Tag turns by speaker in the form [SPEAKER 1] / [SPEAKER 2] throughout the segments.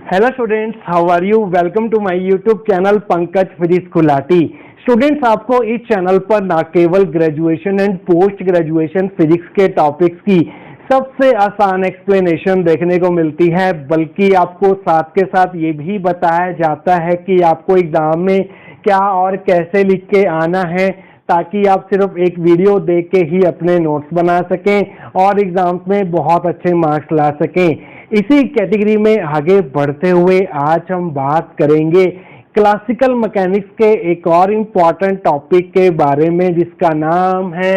[SPEAKER 1] Hello students, how are you? Welcome to my YouTube channel Pankaj physics Gulati. Students, आपको इस channel पर ना केवल graduation and post graduation physics के टॉपिक्स की सबसे आसान एक्सप्लेनेशन देखने को मिलती है, बल्कि आपको साथ के साथ ये भी बताया जाता है कि आपको एग्जाम में क्या और कैसे लिख के आना है, ताकि आप सिर्फ एक वीडियो देख के ही अपने नोट्स बना सकें और एग्जाम्स में बहुत अच्छे मार्क्स ला सकें। इसी कैटेगरी में आगे बढ़ते हुए आज हम बात करेंगे क्लासिकल मैकेनिक्स के एक और इम्पॉर्टेंट टॉपिक के बारे में, जिसका नाम है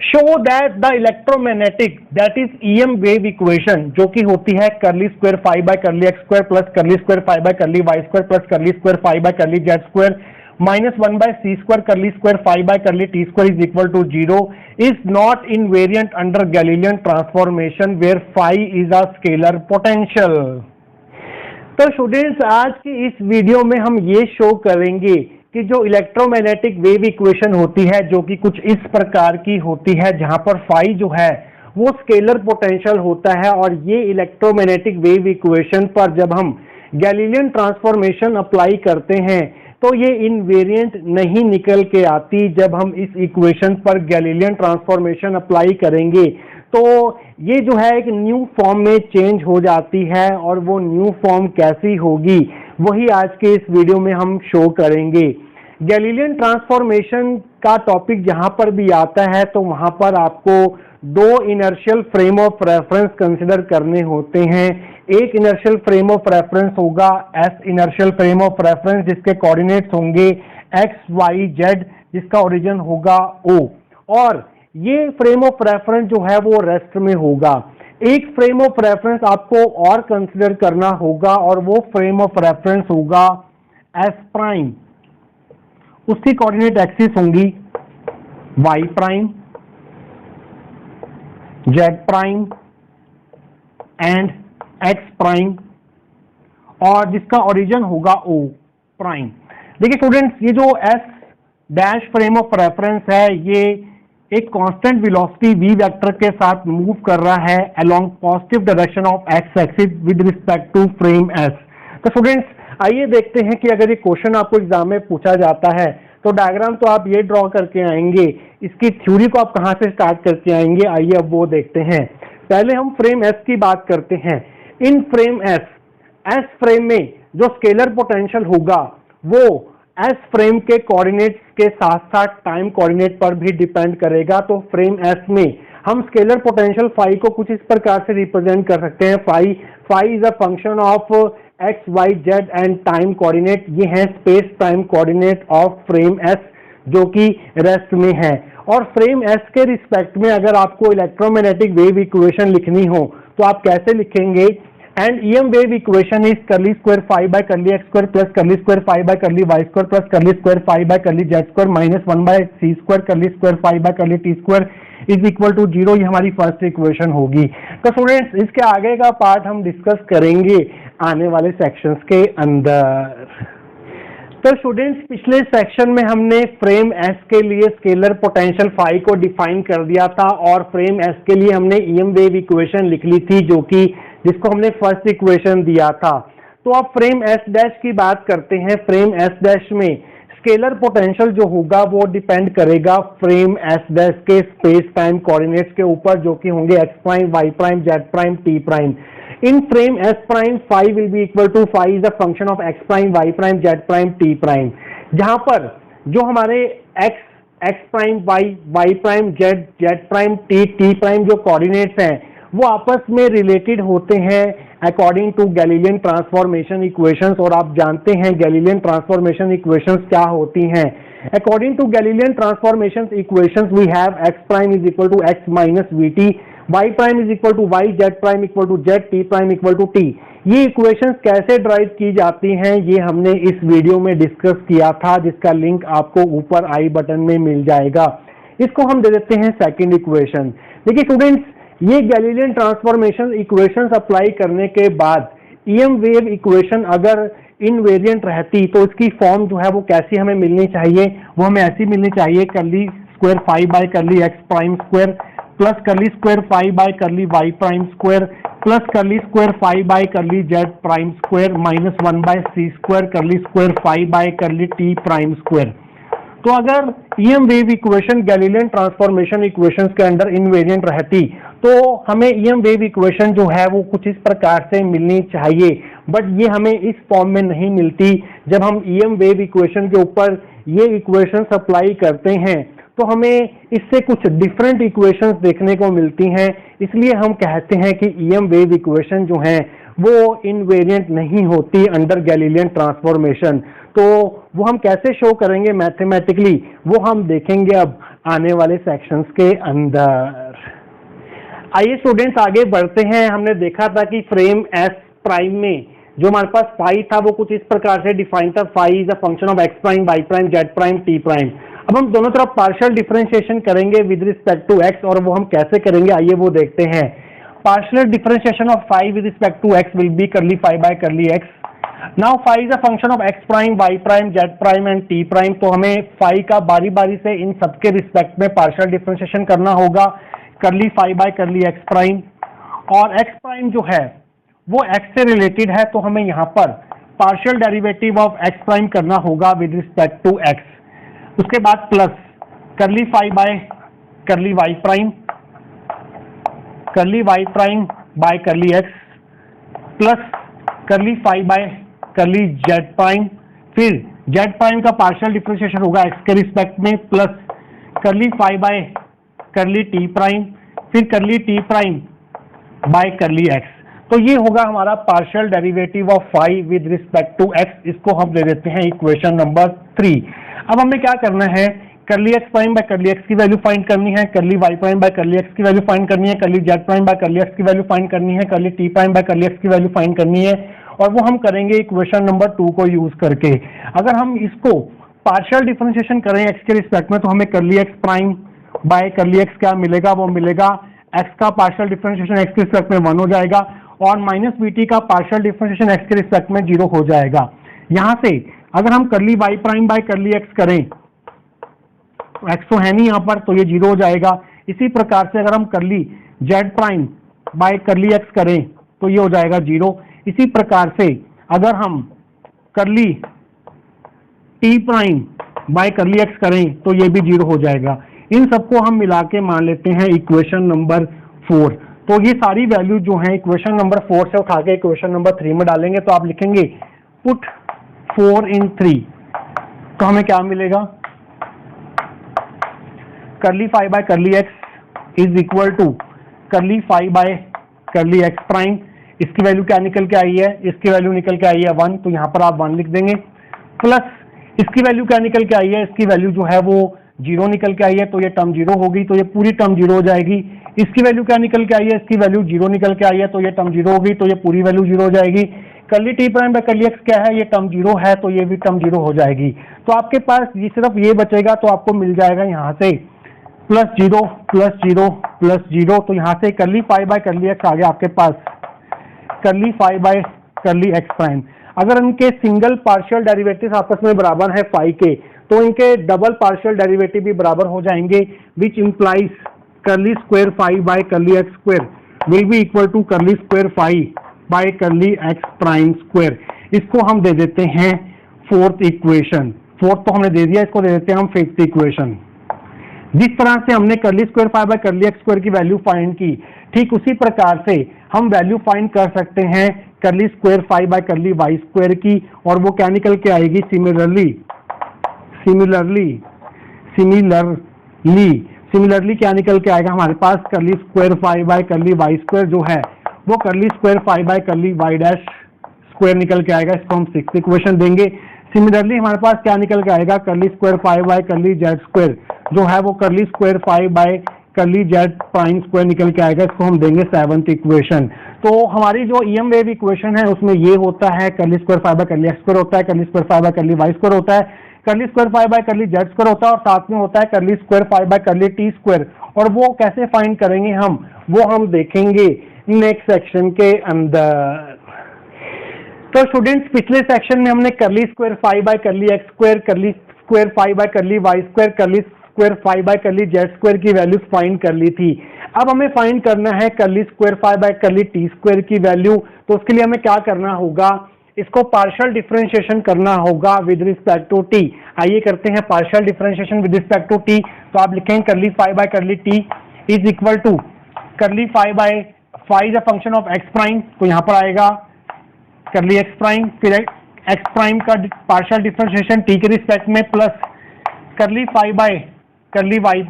[SPEAKER 1] show that the electromagnetic that is EM wave equation, जो कि होती है curly square phi by curly x square plus curly square phi by curly Y square plus curly square phi by curly Z square minus 1 by c square curly square phi by curly t square is equal to 0 is not invariant under Galilean transformation where phi is a scalar potential। तो students, आज की इस video में हम ये show करेंगे कि जो इलेक्ट्रोमैग्नेटिक वेव इक्वेशन होती है, जो कि कुछ इस प्रकार की होती है, जहां पर फाई जो है वो स्केलर पोटेंशियल होता है, और ये इलेक्ट्रोमैग्नेटिक वेव इक्वेशन पर जब हम गैलीलियन ट्रांसफॉर्मेशन अप्लाई करते हैं तो ये इनवेरिएंट नहीं निकल के आती। जब हम इस इक्वेशन पर गैलीलियन ट्रांसफॉर्मेशन अप्लाई करेंगे तो ये जो है एक न्यू फॉर्म में चेंज हो जाती है, और वो न्यू फॉर्म कैसी होगी वही आज के इस वीडियो में हम शो करेंगे। गैलीलियन ट्रांसफॉर्मेशन का टॉपिक जहां पर भी आता है तो वहां पर आपको दो inertial frame of reference consider करने होते हैं। एक इनर्शियल फ्रेम ऑफ रेफरेंस होगा S inertial frame of reference, जिसके कोऑर्डिनेट्स होंगे एक्स वाई जेड, जिसका ओरिजिन होगा ओ, और ये फ्रेम ऑफ रेफरेंस जो है वो रेस्ट में होगा। एक फ्रेम ऑफ रेफरेंस आपको और कंसिडर करना होगा, और वो फ्रेम ऑफ रेफरेंस होगा एस प्राइम। उसकी कोऑर्डिनेट एक्सिस होंगी y prime, Z prime and x prime, और जिसका ओरिजिन होगा ओ प्राइम। देखिए स्टूडेंट्स, ये जो S dash frame of reference है, ये एक कांस्टेंट वेलोसिटी v वेक्टर के साथ मूव कर रहा है along positive direction of x axis with respect to frame S. तो स्टूडेंट्स, आइए देखते हैं कि अगर ये क्वेश्चन आपको एग्जाम में पूछा जाता है तो डायग्राम तो आप ये ड्रॉ करके आएंगे, इसकी थ्योरी को आप कहां से स्टार्ट करके आएंगे, आइए अब वो देखते हैं। पहले हम फ्रेम एस की बात करते हैं। इन फ्रेम एस फ्रेम में जो स्केलर पोटेंशियल होगा वो एस फ्रेम के कोऑर्डिनेट्स के साथ साथ टाइम कोऑर्डिनेट पर भी डिपेंड करेगा। तो फ्रेम एस में हम स्केलर पोटेंशियल फाई को कुछ इस प्रकार से रिप्रेजेंट कर सकते हैं। Phi is a function of x y z and time coordinate. ये है space time coordinate of frame S, जो कि रेस्ट में है। और फ्रेम एस के रिस्पेक्ट में अगर आपको इलेक्ट्रोमैग्नेटिक वेव इक्वेशन लिखनी हो तो आप कैसे लिखेंगे? And EM wave equation is curly square phi by curly x square plus curly square phi by curly Y square plus curly square phi by curly Z square minus 1 by C square curly square phi by curly T square is equal to 0। ये हमारी first equation होगी। तो students, इसके आगे का part हम discuss करेंगे आने वाले सेक्शंस के अंदर। तो स्टूडेंट्स, पिछले सेक्शन में हमने फ्रेम एस के लिए स्केलर पोटेंशियल फाई को डिफाइन कर दिया था, और फ्रेम एस के लिए हमने ईएम वेव इक्वेशन लिख ली थी, जो कि जिसको हमने फर्स्ट इक्वेशन दिया था। तो अब फ्रेम एस डैश की बात करते हैं। फ्रेम एस डैश में स्केलर पोटेंशियल जो होगा वो डिपेंड करेगा फ्रेम एस डैश के स्पेस टाइम कोऑर्डिनेट्स के ऊपर, जो कि होंगे x prime Y prime Z prime T prime. In frame S prime, phi will be equal to phi is a function of x prime, y prime, z prime, t prime। जहां पर जो हमारे x prime, y prime, z prime, t prime जो coordinates हैं वो आपस में related होते हैं according to Galilean transformation equations. और आप जानते हैं गैलीलियन ट्रांसफॉर्मेशन इक्वेशंस क्या होती हैं। According to Galilean transformation equations we have x prime is equal to x minus vt, y prime is equal to y, z prime equal to z, t prime equal to t। ये equations कैसे drive की जाती हैं ये हमने इस video में discuss किया था, जिसका लिंक आपको ऊपर आई बटन में मिल जाएगा। इसको हम दे देते हैं सेकंड इक्वेशन। देखिए स्टूडेंट्स, ये गैलीलियन ट्रांसफॉर्मेशन इक्वेशंस अप्लाई करने के बाद ईएम वेव इक्वेशन अगर इनवेरिएंट रहती तो इसकी फॉर्म जो है वो कैसी हमें मिलनी चाहिए? वो हमें ऐसी मिलनी चाहिए curly square phi by curly x prime square plus curly square five by curly Y prime square plus curly square five by curly Z prime square minus 1 by C square curly square five by curly T prime square. तो अगर EM wave equation Galilean transformation equations के अंदर invariant रहती तो हमें EM wave equation जो है वो कुछ इस प्रकार से मिलनी चाहिए, बट ये हमें इस फॉर्म में नहीं मिलती। जब हम ईएम वेव इक्वेशन के ऊपर ये इक्वेशन अप्लाई करते हैं तो हमें इससे कुछ डिफरेंट इक्वेशंस देखने को मिलती हैं, इसलिए हम कहते हैं कि ईएम वेव इक्वेशन जो है वो इनवेरिएंट नहीं होती अंडर गैलीलियन ट्रांसफॉर्मेशन। तो वो हम कैसे शो करेंगे मैथमेटिकली, वो हम देखेंगे अब आने वाले सेक्शंस के अंदर। आइए स्टूडेंट्स आगे बढ़ते हैं। हमने देखा था कि फ्रेम एस प्राइम में जो हमारे पास फाई था वो कुछ इस प्रकार से डिफाइन था, phi is a function of X prime, Y prime, Z prime, T prime. अब हम दोनों तरफ पार्शियल डिफरेंशिएशन करेंगे विद रिस्पेक्ट टू एक्स, और वो हम कैसे करेंगे आइए वो देखते हैं। Partial differentiation of phi with respect to X will be curly phi by curly X. Now phi is a function of X prime, Y prime, Z prime and T prime. तो हमें फाई का बारी बारी से इन सबके respect में partial differentiation करना होगा, curly phi by curly x prime. और एक्स प्राइम जो है वो एक्स से रिलेटेड है, तो हमें यहाँ पर partial derivative of X prime करना होगा विद रिस्पेक्ट टू एक्स। उसके बाद plus curly phi by curly Y prime, curly Y prime by curly X, plus curly phi by curly Z prime. फिर जेड प्राइम का partial differentiation होगा X के respect में, plus curly phi by curly T prime, फिर curly T prime by curly X. तो ये होगा हमारा partial derivative of phi with respect to X. इसको हम दे देते हैं इक्वेशन नंबर 3। अब हमें क्या करना है, curly x prime by curly x की वैल्यू फाइंड करनी है, curly Y prime by curly x की वैल्यू फाइंड करनी है, curly Z prime by curly x की वैल्यू फाइंड करनी है, curly T prime by curly x की वैल्यू फाइंड करनी है, और वो हम करेंगे इक्वेशन नंबर 2 को यूज करके। अगर हम इसको पार्शियल डिफरेंशिएशन करें एक्स के रिस्पेक्ट में तो हमें curly x prime by curly x क्या मिलेगा, वो मिलेगा एक्स का पार्शियल डिफरेंशिएशन एक्स के रिस्पेक्ट में 1 हो जाएगा, और माइनस बीटी का पार्शियल डिफरेंशिएशन एक्स के रिस्पेक्ट में 0 हो जाएगा। यहां से अगर हम curly Y prime by curly x करें, एक्स तो है नहीं यहाँ पर, तो ये 0 हो जाएगा। इसी प्रकार से अगर हम करली Z prime by curly x करें तो ये हो जाएगा 0। इसी प्रकार से अगर हम करली T prime by curly x करें तो ये भी 0 हो जाएगा। इन सबको हम मिला के मान लेते हैं इक्वेशन नंबर 4। तो ये सारी वैल्यू जो है इक्वेशन नंबर 4 से उठा के इक्वेशन नंबर 3 में डालेंगे, तो आप लिखेंगे पुट 4 in 3, तो हमें क्या मिलेगा, curly phi by curly X is equal to curly phi by curly x prime. इसकी वैल्यू क्या निकल के आई है, इसकी वैल्यू निकल के आई है 1, तो यहाँ पर आप 1 लिख देंगे, प्लस इसकी वैल्यू क्या निकल के आई है, इसकी वैल्यू जो है वो 0 निकल के आई है, तो ये टर्म 0 होगी, तो ये पूरी टर्म 0 हो जाएगी। इसकी वैल्यू क्या निकल के आई है, इसकी वैल्यू 0 निकल के आई है, तो ये टर्म 0 होगी, तो ये पूरी वैल्यू 0 हो जाएगी। करली T prime by curly x क्या है, ये टर्म 0 है, तो ये भी टर्म 0 हो जाएगी। तो आपके पास ये सिर्फ ये बचेगा, तो आपको मिल जाएगा यहाँ से प्लस 0 प्लस 0 प्लस 0। तो यहाँ से curly phi by curly x आ गया आपके पास curly phi by curly x prime. अगर इनके सिंगल पार्शियल डेरिवेटिव आपस में बराबर है फाई के, तो इनके डबल पार्शियल डेरिवेटिव भी बराबर हो जाएंगे, which implies curly square phi by curly x square will be equal to curly square phi by curly x prime square. इसको हम दे देते हैं 4th इक्वेशन। 4th तो हमने दे दिया, इसको दे देते हैं हम 5th इक्वेशन। जिस तरह से हमने curly square phi by curly x square की वैल्यू फाइंड की, ठीक उसी प्रकार से हम वैल्यू फाइंड कर सकते हैं curly square phi by curly Y square की, और वो क्या निकल के आएगी, सिमिलरली क्या निकल के आएगा हमारे पास, curly square phi by curly Y square जो है वो curly square phi by curly y dash square निकल के आएगा। इसको हम 6th इक्वेशन देंगे। सिमिलरली हमारे पास क्या निकल के आएगा, curly square phi by curly Z square जो है वो curly square phi by curly Z prime square निकल के आएगा। इसको हम देंगे 7th इक्वेशन। तो हमारी जो ईएम वेव इक्वेशन है उसमें ये होता है, curly square phi by curly x square होता है, curly square phi by curly Y square होता है, curly square phi by curly Z square होता है, और साथ में होता है curly square phi by curly T square. और वो कैसे फाइंड करेंगे हम, वो हम देखेंगे नेक्स्ट सेक्शन के अंदर। तो स्टूडेंट्स पिछले सेक्शन में हमने curly square phi by curly x square, curly square phi by curly Y square, curly square five by curly Z square की वैल्यू फाइंड कर ली थी। अब हमें फाइंड करना है curly square five by curly T square की value. तो उसके लिए हमें क्या करना होगा, इसको पार्शियल डिफरेंशिएशन करना होगा विद रिस्पेक्ट टू टी। आइए करते हैं partial differentiation with respect to T. तो आप लिखेंगे curly five by curly T is equal to curly five by phi is a function of X prime, तो यहां पर आएगा करली एक्स प्राइम, फिर एक्स प्राइम का पार्शियल डिफरेंशिएशन टी के रिस्पेक्ट में, plus curly five by curly Y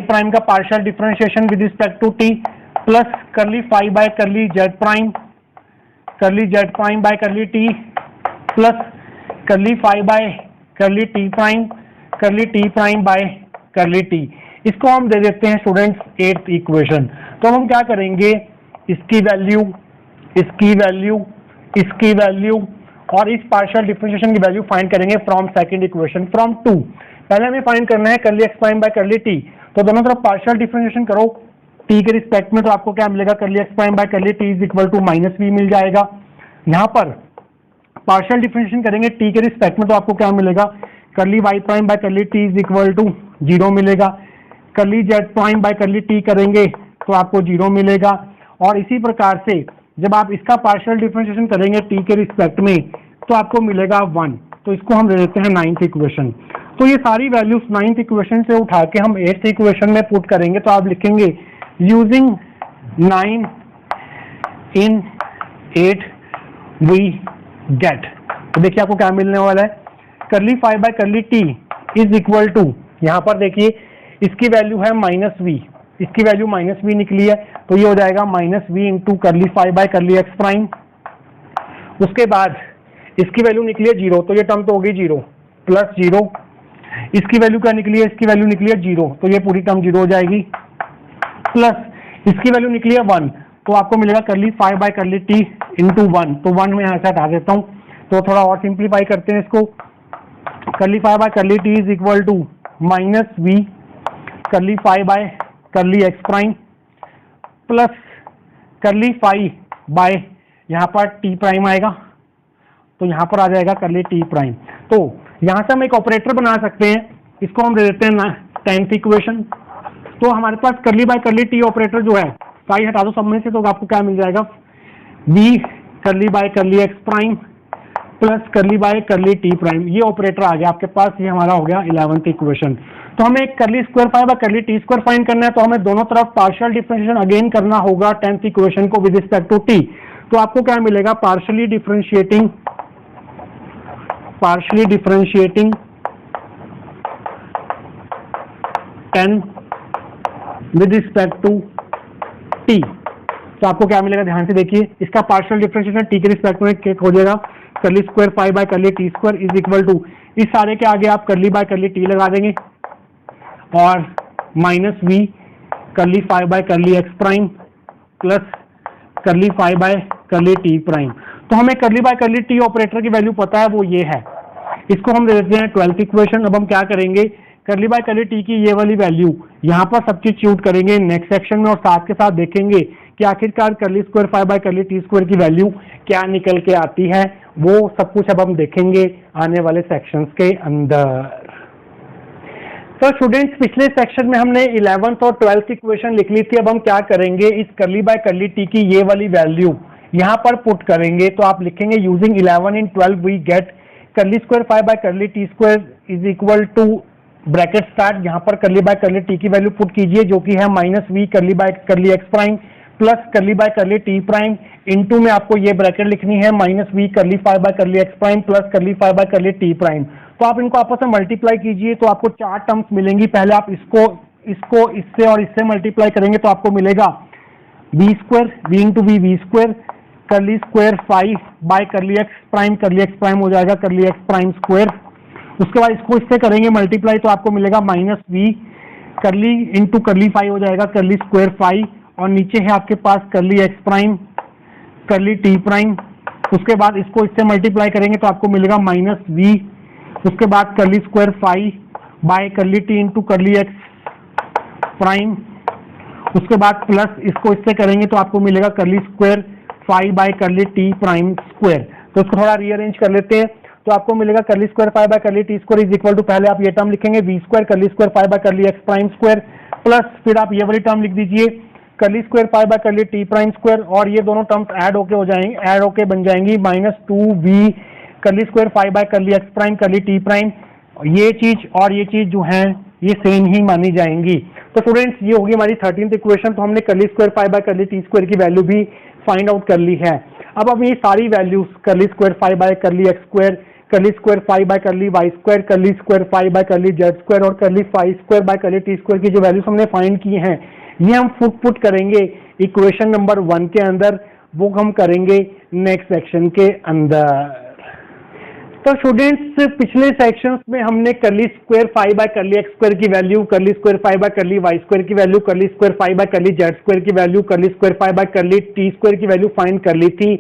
[SPEAKER 1] prime का partial differentiation with respect to T, plus curly five by curly Z prime by curly T, plus curly five by curly T prime by curly T. इसको हम दे देते हैं students eighth equation. तो हम क्या करेंगे, इसकी वैल्यू और इस पार्शियल डिफरेंशिएशन की वैल्यू फाइंड करेंगे from second equation from two. पहले हमें फाइंड करना है curly x prime by curly T. तो दोनों तरफ पार्शियल डिफरेंशिएशन करो टी के रिस्पेक्ट में, तो आपको क्या मिलेगा, curly x prime by curly T is equal to minus V मिल जाएगा। यहाँ पर पार्शियल डिफरेंशिएशन करेंगे टी के रिस्पेक्ट में, तो आपको क्या मिलेगा, curly Y prime by curly T is equal to 0 मिलेगा। करली Z prime by curly T करेंगे तो आपको 0 मिलेगा। और इसी प्रकार से जब आप इसका पार्शियल डिफरेंशिएशन करेंगे टी के रिस्पेक्ट में तो आपको मिलेगा 1। तो इसको हम दे देते हैं नाइन्थ इक्वेशन। तो ये सारी वैल्यूज नाइन्थ इक्वेशन से उठा के हम एट्थ इक्वेशन में पुट करेंगे। तो आप लिखेंगे यूजिंग 9 इन 8 वी गेट। तो देखिए आपको क्या मिलने वाला है, curly five by curly T is equal to, यहाँ पर देखिए इसकी वैल्यू है माइनस वी, इसकी वैल्यू माइनस वी निकली है, तो ये हो जाएगा minus v into curly five by curly x prime. उसके बाद इसकी वैल्यू निकली है 0, तो ये टर्म तो हो गई 0, प्लस 0, इसकी वैल्यू क्या निकली है, इसकी वैल्यू निकली है 0, तो ये पूरी टर्म 0 हो जाएगी, प्लस इसकी वैल्यू निकली है 1, तो आपको मिलेगा करली five by curly T into 1। तो 1 में यहाँ से हटा देता हूँ, तो थोड़ा और सिंप्लीफाई करते हैं इसको। Curly five by curly T is equal to minus we curly five by curly x prime plus curly five by यहाँ पर टी प्राइम आएगा, तो यहाँ पर आ जाएगा करली टी प्राइम। तो यहाँ से हम एक ऑपरेटर बना सकते हैं, इसको हम दे देते हैं 10th इक्वेशन। तो हमारे पास करली बाय करली टी ऑपरेटर जो है, फाइव हटा दो सब में से, तो आपको क्या मिल जाएगा, we curly by curly x prime plus curly by curly T prime, ये ऑपरेटर आ गया आपके पास। ये हमारा हो गया 11th इक्वेशन। तो हमें करली square five by curly T square find करना है, तो हमें दोनों तरफ पार्शियल डिफरेंशिएशन अगेन करना होगा 10th इक्वेशन को विद रिस्पेक्ट टू टी। तो आपको क्या मिलेगा, partially differentiating 10 with respect to T. तो आपको क्या मिलेगा, ध्यान से देखिए, इसका पार्शियल डिफरेंशिएशन टी के रिस्पेक्ट में हो जाएगा curly square five by curly T square is equal to, इस सारे के आगे आप करली बाय करली टी लगा देंगे और minus we curly five by curly x prime plus curly five by curly T prime. तो हमें करली बाय करली टी ऑपरेटर की वैल्यू पता है, वो ये है, इसको हम दे देते हैं 12th इक्वेशन। अब हम क्या करेंगे, करली बाय करली टी की ये वाली वैल्यू यहाँ पर सब्स्टिट्यूट करेंगे नेक्स्ट सेक्शन में, और साथ के साथ देखेंगे कि आखिरकार करली square five by curly T square की वैल्यू क्या निकल के आती है। वो सब कुछ अब हम देखेंगे आने वाले सेक्शंस के अंदर। तो स्टूडेंट्स, पिछले सेक्शन में हमने 11th और 12th इक्वेशन लिख ली थी। अब हम क्या करेंगे, इस करली बाय करली टी की ये वाली वैल्यू यहाँ पर पुट करेंगे। तो आप लिखेंगे यूजिंग 11 इन 12 वी गेट करली square five by curly T square is equal to bracket start, यहाँ पर करली बाय करली टी की वैल्यू पुट कीजिए जो कि है minus we curly by curly x prime plus curly by curly T prime into में आपको ये ब्रैकेट लिखनी है minus we curly five by curly x prime plus curly five by curly T prime. तो आप इनको आपस में मल्टीप्लाई कीजिए, तो आपको 4 टर्म्स मिलेंगी। पहले आप इसको इससे और इससे मल्टीप्लाई करेंगे तो आपको मिलेगा V square V into V square curly square five by curly x prime हो जाएगा करली एक्स प्राइम स्क्वायर। उसके बाद इसको इससे करेंगे मल्टीप्लाई, तो आपको मिलेगा माइनस वी करली इंटू करली फाइव हो जाएगा करली स्क्वायर फाइव, और नीचे है आपके पास करली एक्स प्राइम करली टी प्राइम। उसके बाद इसको इससे मल्टीप्लाई करेंगे तो आपको मिलेगा माइनस वी, उसके बाद करली square five by curly T into करली एक्स प्राइम। उसके बाद प्लस इसको इससे करेंगे तो आपको मिलेगा करली square five by curly T prime square. तो इसको थोड़ा रीअरेंज कर लेते हैं। तो आपको मिलेगा curly square five by curly T square is equal to, पहले आप ये टर्म लिखेंगे v square curly square five by curly x prime square, plus फिर आप ये वाली टर्म लिख दीजिए curly square five by curly t prime square, और ये दोनों टर्म्स ऐड होके बन जाएंगी minus 2v curly square five by curly x prime curly t prime. ये चीज और ये चीज जो है ये सेम ही मानी जाएंगी। तो स्टूडेंट्स ये होगी हमारी 13th इक्वेशन। तो हमने curly square five by curly T square की वैल्यू भी फाइंड आउट कर ली है। अब हम ये सारी values curly square five by curly x square, curly square five by curly Y square, curly square five by curly Z square और curly phi square by curly T square की जो वैल्यूज हमने फाइंड की हैं, ये हम put करेंगे equation number 1 के अंदर, वो हम करेंगे नेक्स्ट सेक्शन के अंदर। तो स्टूडेंट्स पिछले सेक्शंस में हमने curly square five by curly x square की value, curly square five by curly Y square की value, curly square five by curly Z square की value, curly square five by curly T square की value find कर ली थी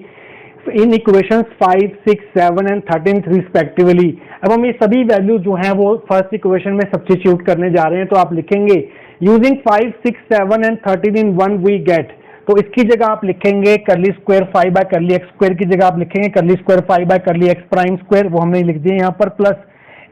[SPEAKER 1] इन equations 5, 6, 7 and 13 respectively. अब हम ये सभी वैल्यू जो हैं वो फर्स्ट इक्वेशन में सब्स्टिट्यूट करने जा रहे हैं। तो आप लिखेंगे using 5, 6, 7 and 13 in 1 we get, तो इसकी जगह आप लिखेंगे curly square five by curly x square की जगह आप लिखेंगे curly square five by curly x prime square, वो हमने लिख दिया यहाँ पर, प्लस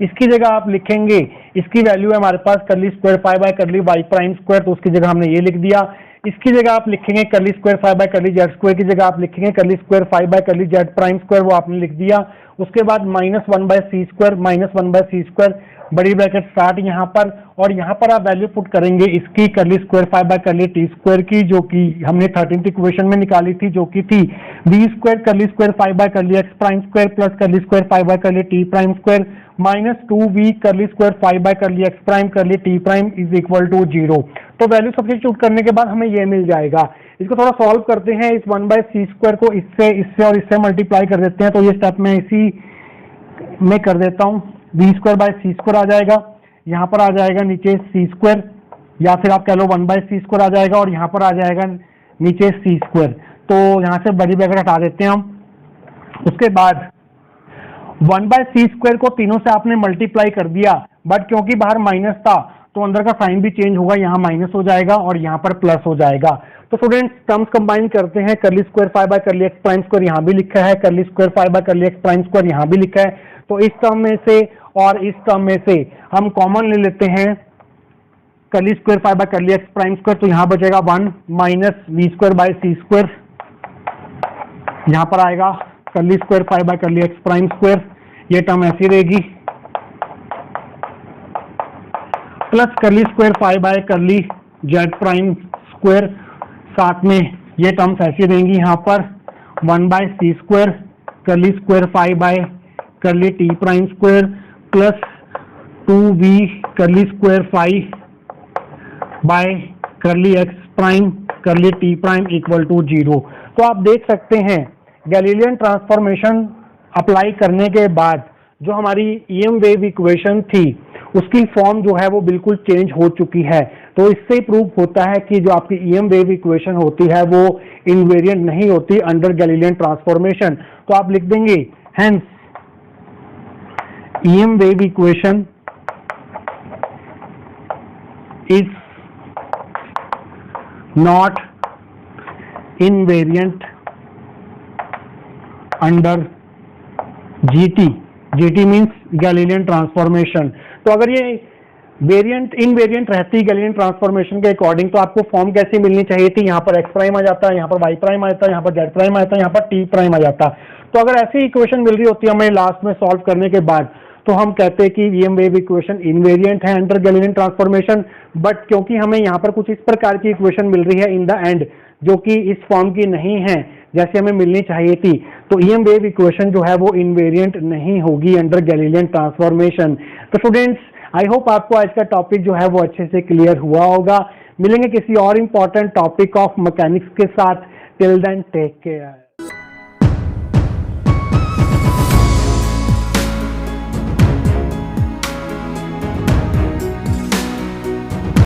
[SPEAKER 1] इसकी जगह आप लिखेंगे, इसकी वैल्यू है हमारे पास curly square five by curly y prime square, तो उसकी जगह हमने ये लिख दिया। इसकी जगह आप लिखेंगे curly square five by curly Z square की जगह आप लिखेंगे curly square five by curly z prime square, वो आपने लिख दिया। उसके बाद -1 by C square, -1 by C square बड़ी ब्रैकेट स्टार्ट यहाँ पर, और यहाँ पर आप वैल्यू पुट करेंगे इसकी curly square five by curly T square की, जो कि हमने 13th इक्वेशन में निकाली थी, जो कि थी b square curly square five by curly x prime square plus curly square five by curly t prime square -2v curly square five by curly x prime curly t prime is equal to 0। तो value substitute करने के बाद हमें ये मिल जाएगा। इसको थोड़ा solve करते हैं, इस 1 बाय सी स्क्वायर को इससे और इससे मल्टीप्लाई कर देते हैं। तो ये स्टेप मैं इसी में कर देता हूँ, b square by C square आ जाएगा, यहाँ पर आ जाएगा नीचे सी स्क्वायर, या फिर आप कह लो 1 बाय सी स्क्वायर आ जाएगा, और यहाँ पर आ जाएगा नीचे सी स्क्वायर। तो यहाँ से बड़ी ब्रैकेट हटा देते हैं हम। उसके बाद 1 बाय सी स्क्वायर को तीनों से आपने मल्टीप्लाई कर दिया, बट क्योंकि बाहर माइनस था तो अंदर का साइन भी चेंज होगा, यहाँ माइनस हो जाएगा और यहाँ पर प्लस हो जाएगा। तो स्टूडेंट्स टर्म्स कंबाइन करते हैं, curly square five by curly x prime square यहाँ भी लिखा है, curly square five by curly x prime square यहाँ भी लिखा है। तो इस टर्म में से और इस टर्म में से हम कॉमन ले लेते हैं curly square five by curly x prime square, तो यहाँ बचेगा 1 minus v square by C square, यहाँ पर आएगा curly square five by curly x prime square, ये टर्म ऐसी रहेगी, plus curly square five by curly z prime square, साथ में ये टर्म्स ऐसी रहेंगी यहाँ पर 1 by C square curly square five by curly t prime square plus 2v curly square five by curly x prime curly t prime equal to 0। तो आप देख सकते हैं गैलीलियन ट्रांसफॉर्मेशन अप्लाई करने के बाद जो हमारी ईएम वेव इक्वेशन थी उसकी फॉर्म जो है वो बिल्कुल चेंज हो चुकी है। तो इससे प्रूव होता है कि जो आपकी ईएम वेव इक्वेशन होती है वो इनवेरिएंट नहीं होती अंडर गैलीलियन ट्रांसफॉर्मेशन। तो आप लिख देंगे hence EM wave equation is not invariant under GT, GT means Galilean transformation. तो अगर ये वेरिएंट इनवेरिएंट रहती गैलीलियन ट्रांसफॉर्मेशन के अकॉर्डिंग तो आपको फॉर्म कैसी मिलनी चाहिए थी, यहाँ पर एक्स प्राइम आ जाता, यहाँ पर वाई प्राइम आ जाता, यहाँ पर जेड प्राइम आ जाता, यहाँ पर टी प्राइम आ जाता। तो अगर ऐसी इक्वेशन मिल रही होती है हमें लास्ट में सॉल्व करने के बाद तो हम कहते हैं कि ईएम वेव इक्वेशन इनवेरिएंट है अंडर गैलीलियन ट्रांसफॉर्मेशन, बट क्योंकि हमें यहाँ पर कुछ इस प्रकार की इक्वेशन मिल रही है इन द एंड जो कि इस फॉर्म की नहीं है जैसे हमें मिलनी चाहिए थी, तो ईएम वेव इक्वेशन जो है वो इनवेरिएंट नहीं होगी अंडर गैलीलियन ट्रांसफॉर्मेशन। तो स्टूडेंट्स आई होप आपको आज का टॉपिक जो है वो अच्छे से क्लियर हुआ होगा। मिलेंगे किसी और इम्पोर्टेंट टॉपिक ऑफ मैकेनिक्स के साथ। Till then take care.